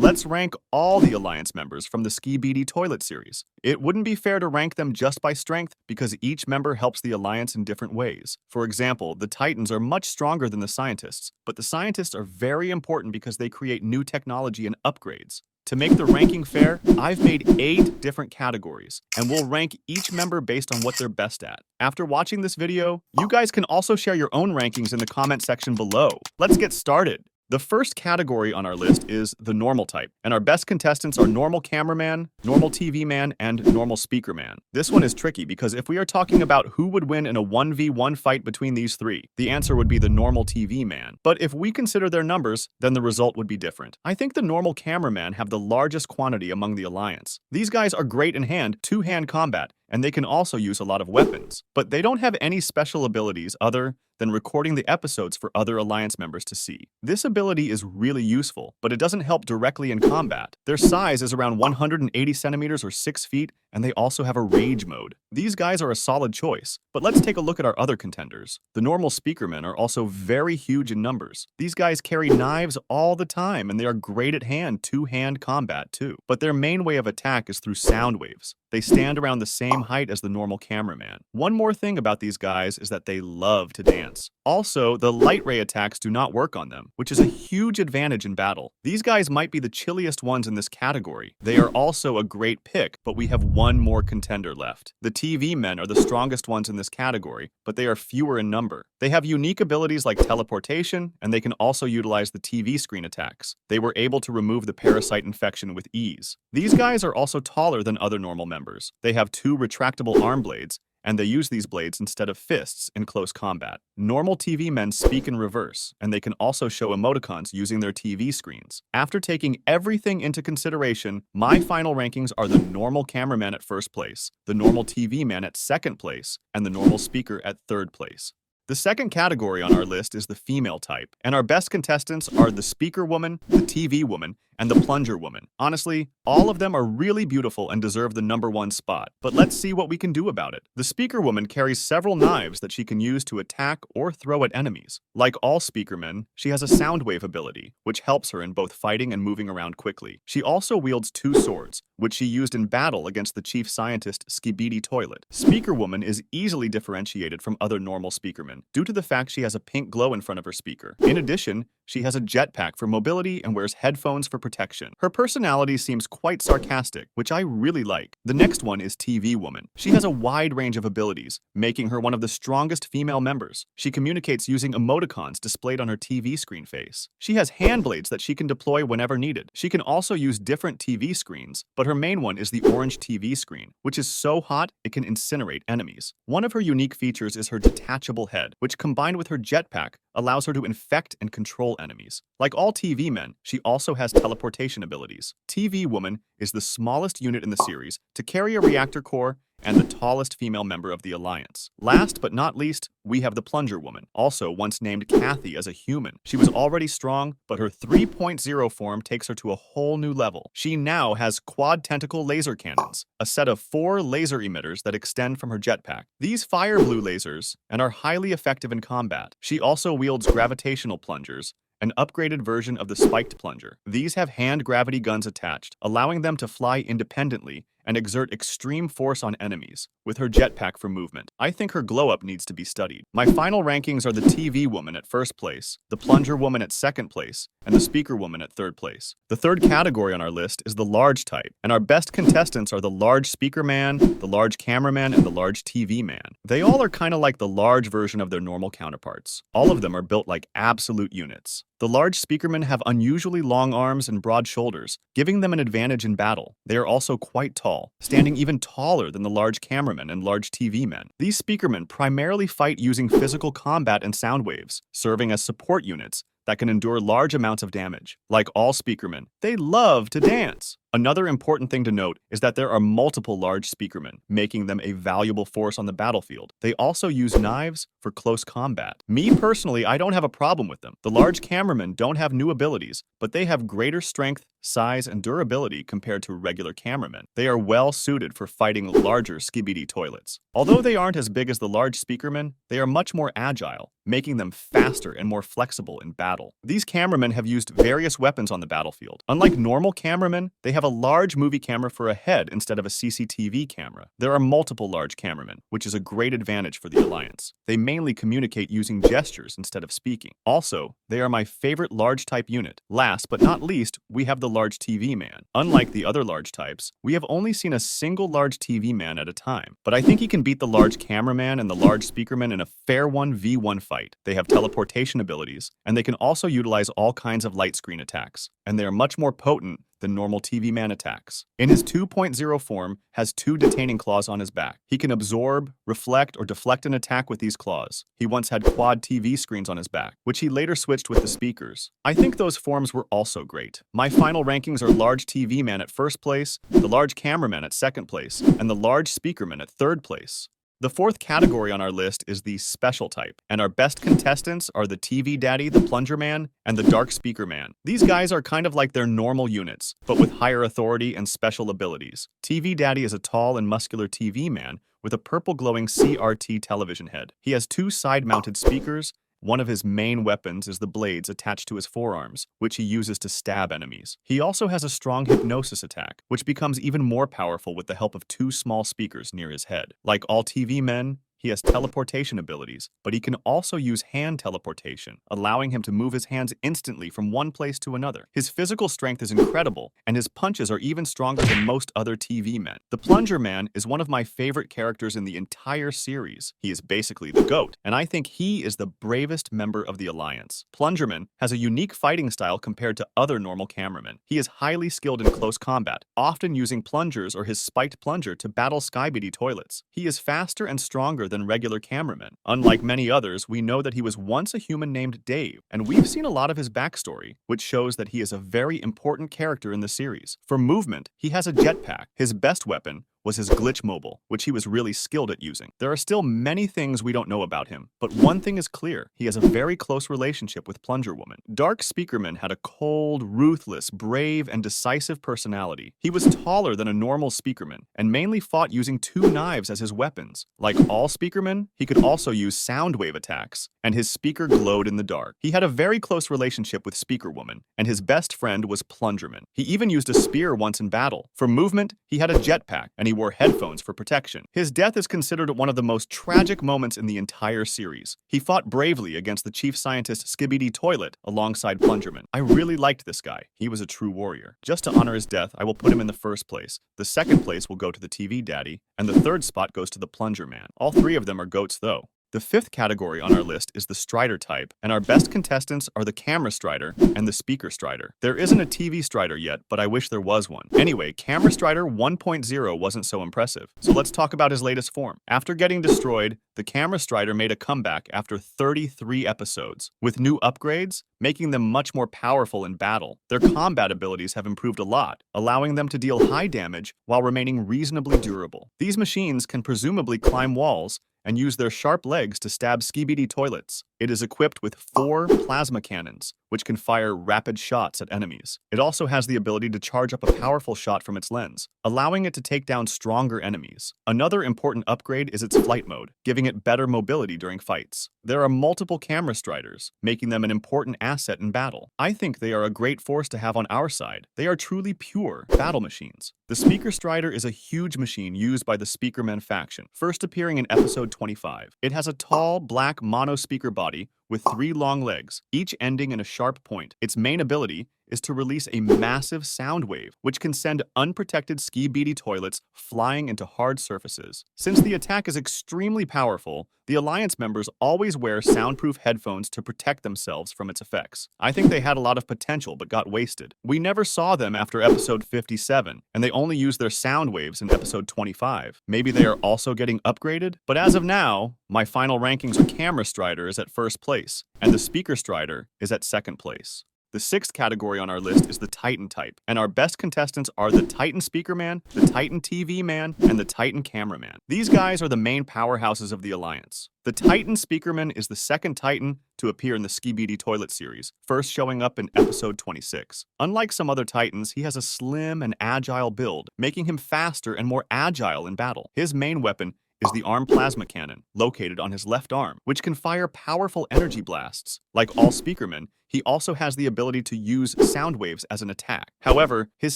Let's rank all the Alliance members from the Skibidi Toilet series. It wouldn't be fair to rank them just by strength because each member helps the Alliance in different ways. For example, the Titans are much stronger than the Scientists, but the Scientists are very important because they create new technology and upgrades. To make the ranking fair, I've made 8 different categories, and we'll rank each member based on what they're best at. After watching this video, you guys can also share your own rankings in the comment section below. Let's get started. The first category on our list is the normal type, and our best contestants are normal cameraman, normal TV man, and normal speakerman. This one is tricky because if we are talking about who would win in a 1v1 fight between these three, the answer would be the normal TV man. But if we consider their numbers, then the result would be different. I think the normal cameraman have the largest quantity among the Alliance. These guys are great in hand, two-hand combat, and they can also use a lot of weapons. But they don't have any special abilities other than recording the episodes for other Alliance members to see. This ability is really useful, but it doesn't help directly in combat. Their size is around 180 centimeters or 6 feet, and they also have a rage mode. These guys are a solid choice, but let's take a look at our other contenders. The normal speakermen are also very huge in numbers. These guys carry knives all the time, and they are great at hand, two-hand combat too. But their main way of attack is through sound waves. They stand around the same height as the normal cameraman. One more thing about these guys is that they love to dance. Also, the light ray attacks do not work on them, which is a huge advantage in battle. These guys might be the chilliest ones in this category. They are also a great pick, but we have one more contender left. The TV men are the strongest ones in this category, but they are fewer in number. They have unique abilities like teleportation, and they can also utilize the TV screen attacks. They were able to remove the parasite infection with ease. These guys are also taller than other normal members. They have 2 retractable arm blades, and they use these blades instead of fists in close combat. Normal TV men speak in reverse, and they can also show emoticons using their TV screens. After taking everything into consideration, my final rankings are the normal cameraman at first place, the normal TV man at second place, and the normal speaker at third place. The second category on our list is the female type, and our best contestants are the Speaker Woman, the TV Woman, and the Plunger Woman. Honestly, all of them are really beautiful and deserve the #1 spot, but let's see what we can do about it. The Speaker Woman carries several knives that she can use to attack or throw at enemies. Like all Speakermen, she has a sound wave ability, which helps her in both fighting and moving around quickly. She also wields 2 swords, which she used in battle against the chief scientist Skibidi Toilet. Speaker Woman is easily differentiated from other normal Speakermen due to the fact she has a pink glow in front of her speaker. In addition, she has a jetpack for mobility and wears headphones for protection. Her personality seems quite sarcastic, which I really like. The next one is TV Woman. She has a wide range of abilities, making her one of the strongest female members. She communicates using emoticons displayed on her TV screen face. She has hand blades that she can deploy whenever needed. She can also use different TV screens, but her main one is the orange TV screen, which is so hot it can incinerate enemies. One of her unique features is her detachable head, which combined with her jetpack allows her to infect and control enemies. Like all TV men, she also has teleportation abilities. TV Woman is the smallest unit in the series to carry a reactor core and the tallest female member of the Alliance. Last but not least, we have the Plunger Woman, also once named Kathy as a human. She was already strong, but her 3.0 form takes her to a whole new level. She now has quad tentacle laser cannons, a set of 4 laser emitters that extend from her jetpack. These fire blue lasers and are highly effective in combat. She also wields gravitational plungers, an upgraded version of the spiked plunger. These have hand gravity guns attached, allowing them to fly independently and exert extreme force on enemies, with her jetpack for movement. I think her glow-up needs to be studied. My final rankings are the TV Woman at first place, the Plunger Woman at second place, and the Speaker Woman at third place. The third category on our list is the large type, and our best contestants are the large Speaker Man, the large Cameraman, and the large TV Man. They all are kind of like the large version of their normal counterparts. All of them are built like absolute units. The large Speakermen have unusually long arms and broad shoulders, giving them an advantage in battle. They are also quite tall, standing even taller than the large cameramen and large TV men. These Speakermen primarily fight using physical combat and sound waves, serving as support units that can endure large amounts of damage. Like all Speakermen, they love to dance. Another important thing to note is that there are multiple large speakermen, making them a valuable force on the battlefield. They also use knives for close combat. Me personally, I don't have a problem with them. The large cameramen don't have new abilities, but they have greater strength, size, and durability compared to regular cameramen. They are well suited for fighting larger Skibidi toilets. Although they aren't as big as the large speakermen, they are much more agile, making them faster and more flexible in battle. These cameramen have used various weapons on the battlefield. Unlike normal cameramen, they have a large movie camera for a head instead of a CCTV camera. There are multiple large cameramen, which is a great advantage for the Alliance. They mainly communicate using gestures instead of speaking. Also, they are my favorite large type unit. Last but not least, we have the large TV man. Unlike the other large types, we have only seen a single large TV man at a time, but I think he can beat the large cameraman and the large speakerman in a fair 1v1 fight. They have teleportation abilities, and they can also utilize all kinds of light screen attacks, and they are much more potent than normal TV man attacks. In his 2.0 form, has 2 detaining claws on his back. He can absorb, reflect, or deflect an attack with these claws. He once had quad TV screens on his back, which he later switched with the speakers. I think those forms were also great. My final rankings are large TV man at first place, the large cameraman at second place, and the large speakerman at third place. The fourth category on our list is the special type, and our best contestants are the TV Daddy, the Plunger Man, and the Dark Speaker Man. These guys are kind of like their normal units, but with higher authority and special abilities. TV Daddy is a tall and muscular TV man with a purple glowing CRT television head. He has 2 side-mounted speakers. One of his main weapons is the blades attached to his forearms, which he uses to stab enemies. He also has a strong hypnosis attack, which becomes even more powerful with the help of 2 small speakers near his head. Like all TV men, he has teleportation abilities, but he can also use hand teleportation, allowing him to move his hands instantly from one place to another. His physical strength is incredible, and his punches are even stronger than most other TV men. The Plunger Man is one of my favorite characters in the entire series. He is basically the GOAT, and I think he is the bravest member of the Alliance. Plungerman has a unique fighting style compared to other normal cameramen. He is highly skilled in close combat, often using plungers or his spiked plunger to battle Skibidi toilets. He is faster and stronger than regular cameramen. Unlike many others, we know that he was once a human named Dave, and we've seen a lot of his backstory, which shows that he is a very important character in the series. For movement, he has a jetpack. His best weapon was his glitch mobile, which he was really skilled at using. There are still many things we don't know about him, but one thing is clear. He has a very close relationship with Plunger Woman. Dark Speakerman had a cold, ruthless, brave, and decisive personality. He was taller than a normal Speakerman, and mainly fought using 2 knives as his weapons. Like all Speakermen, he could also use sound wave attacks, and his speaker glowed in the dark. He had a very close relationship with Speaker Woman, and his best friend was Plungerman. He even used a spear once in battle. For movement, he had a jetpack, and he wore headphones for protection. His death is considered one of the most tragic moments in the entire series. He fought bravely against the chief scientist Skibidi Toilet alongside Plungerman. I really liked this guy. He was a true warrior. Just to honor his death, I will put him in the first place. The second place will go to the TV Daddy, and the third spot goes to the Plunger Man. All 3 of them are GOATs though. The 5th category on our list is the Strider type, and our best contestants are the Camera Strider and the Speaker Strider. There isn't a TV Strider yet, but I wish there was one. Anyway, Camera Strider 1.0 wasn't so impressive, so let's talk about his latest form. After getting destroyed, the Camera Strider made a comeback after 33 episodes, with new upgrades, making them much more powerful in battle. Their combat abilities have improved a lot, allowing them to deal high damage while remaining reasonably durable. These machines can presumably climb walls and use their sharp legs to stab Skibidi toilets. It is equipped with 4 plasma cannons, which can fire rapid shots at enemies. It also has the ability to charge up a powerful shot from its lens, allowing it to take down stronger enemies. Another important upgrade is its flight mode, giving it better mobility during fights. There are multiple Camera Striders, making them an important asset in battle. I think they are a great force to have on our side. They are truly pure battle machines. The Speaker Strider is a huge machine used by the Speakerman faction, first appearing in episode 25. It has a tall, black mono speaker body with 3 long legs, each ending in a sharp point. Its main ability is to release a massive sound wave, which can send unprotected Skibidi toilets flying into hard surfaces. Since the attack is extremely powerful, the Alliance members always wear soundproof headphones to protect themselves from its effects. I think they had a lot of potential but got wasted. We never saw them after episode 57, and they only used their sound waves in episode 25. Maybe they are also getting upgraded? But as of now, my final rankings are Camera Strider is at first place, and the Speaker Strider is at second place. The sixth category on our list is the Titan type, and our best contestants are the Titan Speakerman, the Titan TV Man, and the Titan Cameraman. These guys are the main powerhouses of the Alliance. The Titan Speakerman is the second Titan to appear in the Skibidi Toilet series, first showing up in episode 26. Unlike some other Titans, he has a slim and agile build, making him faster and more agile in battle. His main weapon is the arm plasma cannon, located on his left arm, which can fire powerful energy blasts. Like all Speakermen, he also has the ability to use sound waves as an attack. However, his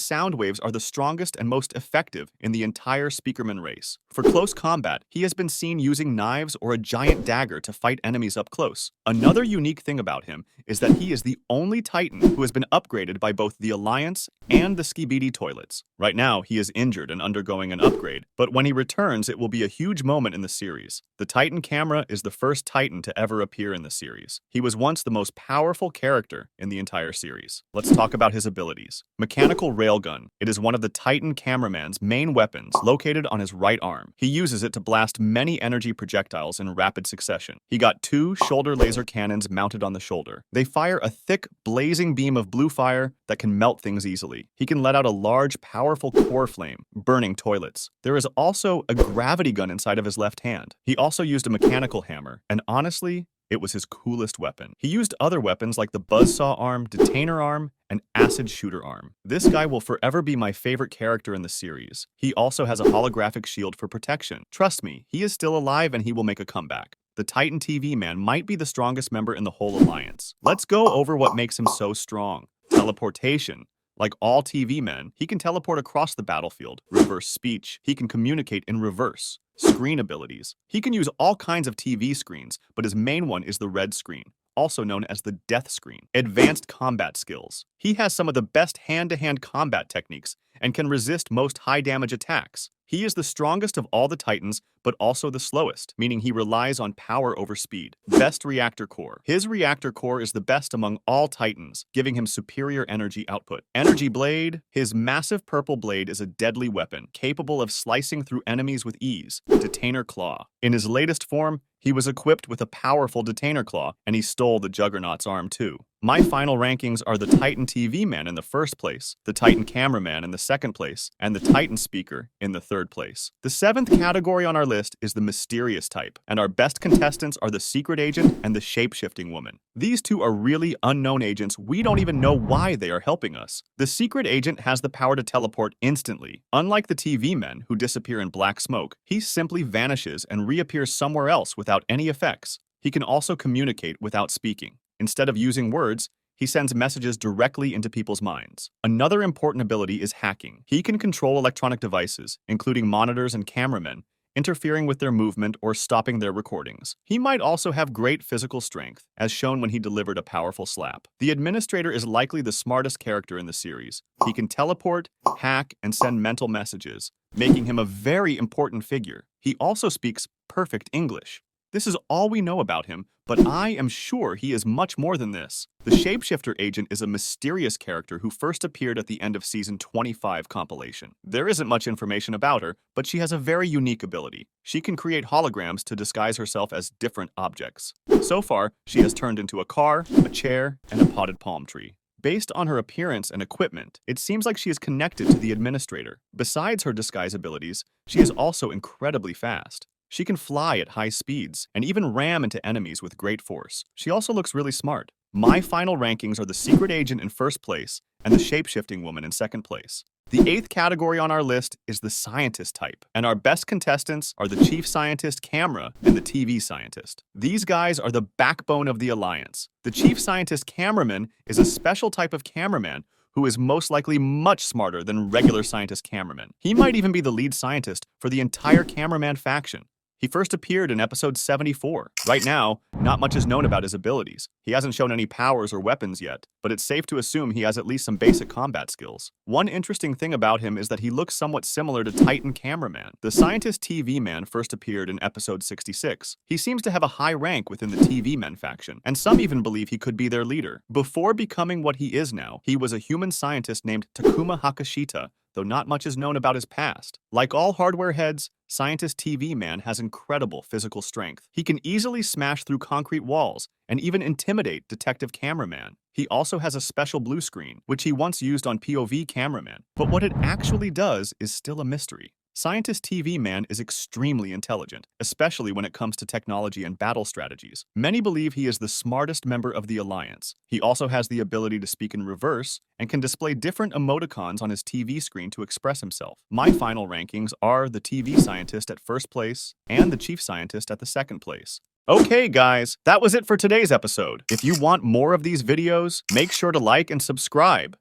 sound waves are the strongest and most effective in the entire Speakerman race. For close combat, he has been seen using knives or a giant dagger to fight enemies up close. Another unique thing about him is that he is the only Titan who has been upgraded by both the Alliance and the Skibidi Toilets. Right now, he is injured and undergoing an upgrade, but when he returns, it will be a huge moment in the series. The Titan Camera is the first Titan to ever appear in the series. He was once the most powerful character in the entire series. Let's talk about his abilities. Mechanical Railgun. It is one of the Titan Cameraman's main weapons, located on his right arm. He uses it to blast many energy projectiles in rapid succession. He got 2 shoulder laser cannons mounted on the shoulder. They fire a thick, blazing beam of blue fire that can melt things easily. He can let out a large, powerful core flame, burning toilets. There is also a gravity gun inside of his left hand. He also used a mechanical hammer, and honestly, it was his coolest weapon. He used other weapons like the buzzsaw arm, detainer arm, and acid shooter arm. This guy will forever be my favorite character in the series. He also has a holographic shield for protection. Trust me, he is still alive and he will make a comeback. The Titan TV Man might be the strongest member in the whole Alliance. Let's go over what makes him so strong. Teleportation. Like all TV men, he can teleport across the battlefield. Reverse speech. He can communicate in reverse. Screen abilities. He can use all kinds of TV screens, but his main one is the red screen, also known as the death screen. Advanced combat skills. He has some of the best hand-to-hand combat techniques and can resist most high-damage attacks. He is the strongest of all the Titans, but also the slowest, meaning he relies on power over speed. Best reactor core. His reactor core is the best among all Titans, giving him superior energy output. Energy blade. His massive purple blade is a deadly weapon, capable of slicing through enemies with ease. Detainer claw. In his latest form, he was equipped with a powerful detainer claw, and he stole the Juggernaut's arm too. My final rankings are the Titan TV Man in the first place, the Titan Cameraman in the second place, and the Titan Speaker in the third place. The seventh category on our list is the Mysterious type, and our best contestants are the Secret Agent and the Shape-Shifting Woman. These two are really unknown agents. We don't even know why they are helping us. The Secret Agent has the power to teleport instantly. Unlike the TV Men, who disappear in black smoke, he simply vanishes and reappears somewhere else without any effects. He can also communicate without speaking. Instead of using words, he sends messages directly into people's minds. Another important ability is hacking. He can control electronic devices, including monitors and cameramen, interfering with their movement or stopping their recordings. He might also have great physical strength, as shown when he delivered a powerful slap. The Administrator is likely the smartest character in the series. He can teleport, hack, and send mental messages, making him a very important figure. He also speaks perfect English. This is all we know about him, but I am sure he is much more than this. The Shapeshifter Agent is a mysterious character who first appeared at the end of Season 25 compilation. There isn't much information about her, but she has a very unique ability. She can create holograms to disguise herself as different objects. So far, she has turned into a car, a chair, and a potted palm tree. Based on her appearance and equipment, it seems like she is connected to the Administrator. Besides her disguise abilities, she is also incredibly fast. She can fly at high speeds and even ram into enemies with great force. She also looks really smart. My final rankings are the Secret Agent in first place and the Shape-Shifting Woman in second place. The eighth category on our list is the Scientist type, and our best contestants are the Chief Scientist Camera and the TV Scientist. These guys are the backbone of the Alliance. The Chief Scientist Cameraman is a special type of cameraman who is most likely much smarter than regular scientist cameramen. He might even be the lead scientist for the entire Cameraman faction. He first appeared in episode 74. Right now, not much is known about his abilities. He hasn't shown any powers or weapons yet, but it's safe to assume he has at least some basic combat skills. One interesting thing about him is that he looks somewhat similar to Titan Cameraman. The Scientist TV Man first appeared in episode 66. He seems to have a high rank within the TV Men faction, and some even believe he could be their leader. Before becoming what he is now, he was a human scientist named Takuma Hakashita, though not much is known about his past. Like all hardware heads, Scientist TV Man has incredible physical strength. He can easily smash through concrete walls and even intimidate Detective Cameraman. He also has a special blue screen, which he once used on POV Cameraman. But what it actually does is still a mystery. Scientist TV Man is extremely intelligent, especially when it comes to technology and battle strategies. Many believe he is the smartest member of the Alliance. He also has the ability to speak in reverse and can display different emoticons on his TV screen to express himself. My final rankings are the TV Scientist at first place and the Chief Scientist at the second place. Okay guys, that was it for today's episode. If you want more of these videos, make sure to like and subscribe.